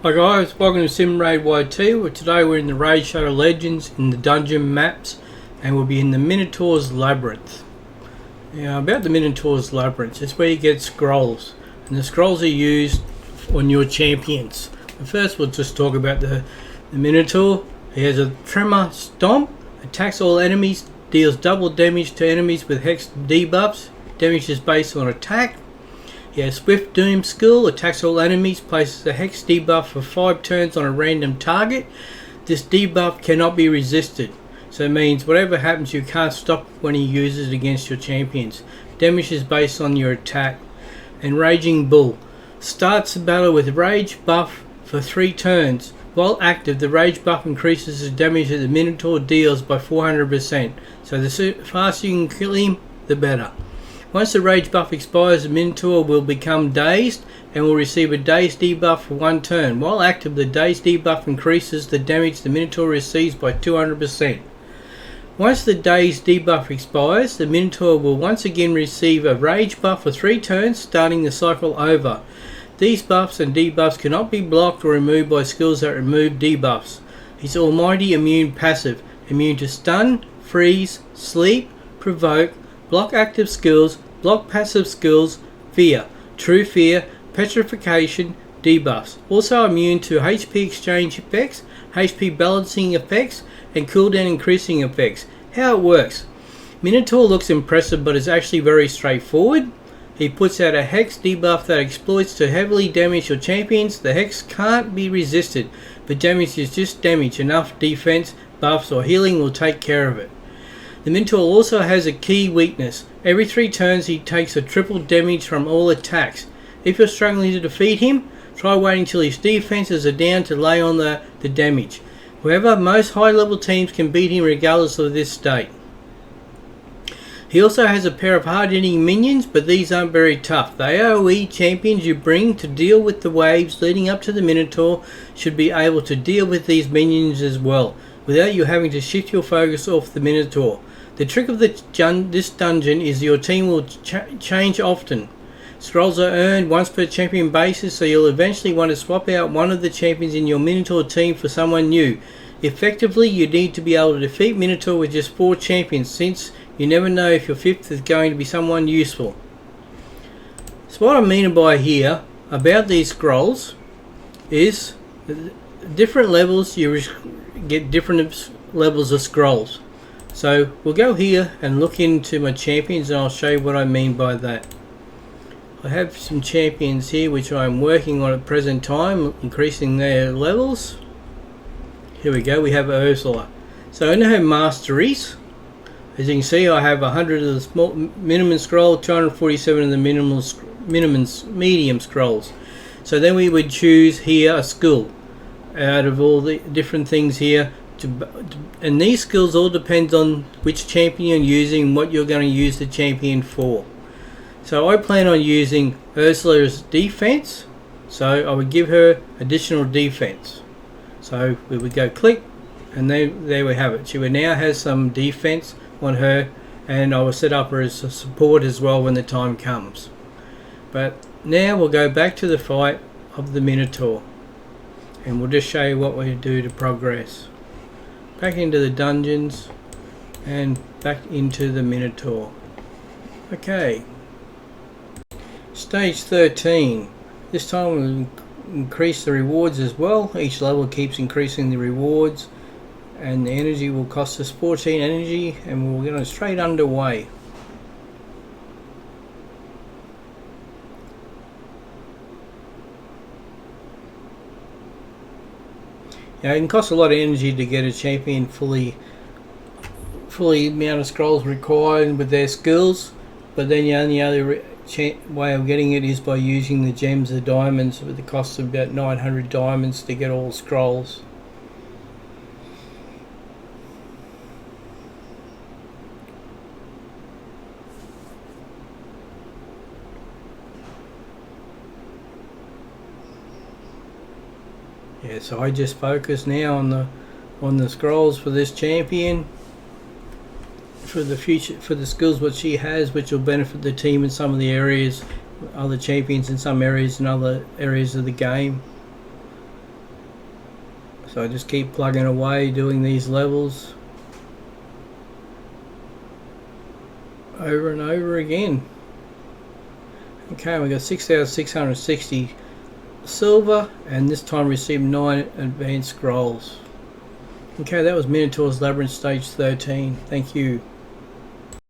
Hi guys, welcome to Sim Raid YT. Today we're in the Raid Shadow Legends in the dungeon maps, and we'll be in the Minotaur's Labyrinth. Now about the Minotaur's Labyrinth, it's where you get scrolls, and the scrolls are used on your champions. But first we'll just talk about the Minotaur. He has a Tremor Stomp, attacks all enemies, deals double damage to enemies with hex debuffs, damage is based on attack. He has Swift Doom skill, attacks all enemies, places a hex debuff for 5 turns on a random target. This debuff cannot be resisted, so it means whatever happens you can't stop when he uses it against your champions. Damage is based on your attack. And Raging Bull starts the battle with Rage buff for 3 turns. While active, the Rage buff increases the damage that the Minotaur deals by 400%, so the faster you can kill him, the better. Once the Rage buff expires, the Minotaur will become dazed and will receive a dazed debuff for 1 turn. While active, the dazed debuff increases the damage the Minotaur receives by 200%. Once the dazed debuff expires, the Minotaur will once again receive a Rage buff for 3 turns, starting the cycle over. These buffs and debuffs cannot be blocked or removed by skills that remove debuffs. His Almighty Immune passive, immune to stun, freeze, sleep, provoke, block active skills, block passive skills, fear, true fear, petrification, debuffs. Also immune to HP exchange effects, HP balancing effects, and cooldown increasing effects. How it works. Minotaur looks impressive but is actually very straightforward. He puts out a hex debuff that exploits to heavily damage your champions. The hex can't be resisted, but damage is just damage. Enough defense, buffs or healing will take care of it. The Minotaur also has a key weakness. Every 3 turns he takes a triple damage from all attacks. If you're struggling to defeat him, try waiting till his defenses are down to lay on the damage. However, most high level teams can beat him regardless of this state. He also has a pair of hard hitting minions, but these aren't very tough. The AoE champions you bring to deal with the waves leading up to the Minotaur should be able to deal with these minions as well, without you having to shift your focus off the Minotaur. The trick of this dungeon is your team will change often. Scrolls are earned once per champion basis, so you'll eventually want to swap out one of the champions in your Minotaur team for someone new. Effectively, you need to be able to defeat Minotaur with just 4 champions, since you never know if your 5th is going to be someone useful. So what I mean by here about these scrolls is different levels you get different levels of scrolls. So we'll go here and look into my champions and I'll show you what I mean by that. I have some champions here which I'm working on at present time, increasing their levels. Here we go, we have Ursula. So in her masteries, as you can see, I have 100 of the small minimum scroll, 247 of the medium scrolls. So then we would choose here a skill out of all the different things here. And these skills all depend on which champion you're using and what you're going to use the champion for. So I plan on using Ursula's defense, so I would give her additional defense. So we would go click, and there we have it. She would now has some defense on her, and I will set up her as a support as well when the time comes. But now we'll go back to the fight of the Minotaur, and we'll just show you what we do to progress. Back into the dungeons and back into the Minotaur. Okay, stage 13. This time we'll increase the rewards as well. Each level keeps increasing the rewards, and the energy will cost us 14 energy, and we're going straight underway. Now, it can cost a lot of energy to get a champion fully amount of scrolls required with their skills, but then the only other way of getting it is by using the gems, the diamonds, with the cost of about 900 diamonds to get all scrolls. Yeah, so I just focus now on the scrolls for this champion, for the future, for the skills what she has, which will benefit the team in some of the areas, other champions in some areas and other areas of the game. So I just keep plugging away doing these levels over and over again. Okay, we got 6,660 silver, and this time received 9 advanced scrolls. Okay, that was Minotaur's Labyrinth stage 13. Thank you.